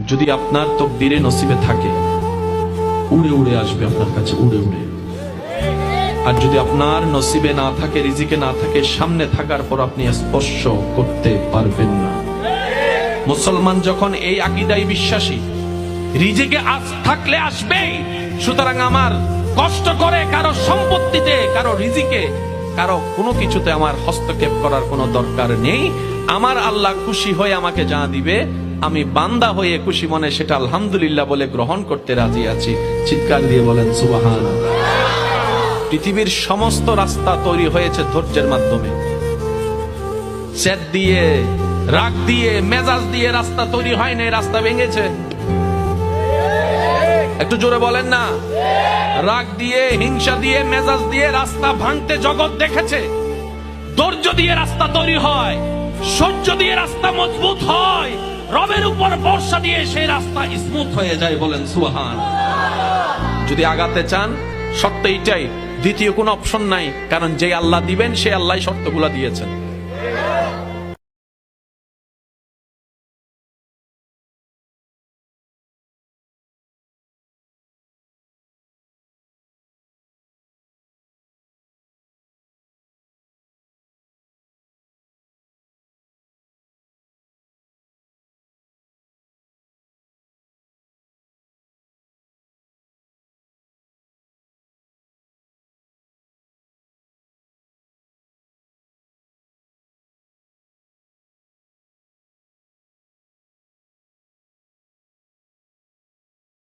যদি আপনার তকদিরে নসিবে থাকে উড়ে উড়ে আসবে আপনার কাছে, উড়ে উড়ে। আর যদি আপনার নসিবে না থাকে, রিজিকে না থাকে, সামনে থাকার পর আপনি স্পর্শ করতে পারবেন না। মুসলমান যখন এই আকীদায় বিশ্বাসী, রিজিকে আজ থাকলে আসবেই, সুতরাং আমার কষ্ট করে কারো সম্পত্তিতে, কারো রিজিকে, কারো কোনো কিছুতে আমার হস্তক্ষেপ করার কোনো দরকার নেই। আমার আল্লাহ খুশি হয়ে আমাকে যা দিবে, আমি বান্দা হয়ে খুশি মনে সেটা আলহামদুলিল্লাহ বলে গ্রহণ করতে রাজি আছি। চিৎকার দিয়ে বলেন সুবহানাল্লাহ। পৃথিবীর সমস্ত রাস্তা তৈরি হয়েছে ধৈর্যের মাধ্যমে। জেদ দিয়ে, রাগ দিয়ে, মেজাজ দিয়ে রাস্তা তৈরি হয় না, রাস্তা ভেঙেছে। একটু জোরে বলেন না। রাগ দিয়ে, হিংসা দিয়ে, মেজাজ দিয়ে রাস্তা ভাঙতে জগৎ দেখেছে। ধৈর্য দিয়ে রাস্তা তৈরি হয়, সহ্য দিয়ে রাস্তা মজবুত হয়, রবের উপর ভরসা দিয়ে সেই রাস্তা স্মুথ হয়ে যায়। বলেন সুবহানাল্লাহ। যদি আগাতে চান শর্ত এইটাই, দ্বিতীয় কোনো অপশন নাই, কারণ যে আল্লাহ দিবেন সে আল্লাহ শর্তগুলো দিয়েছেন।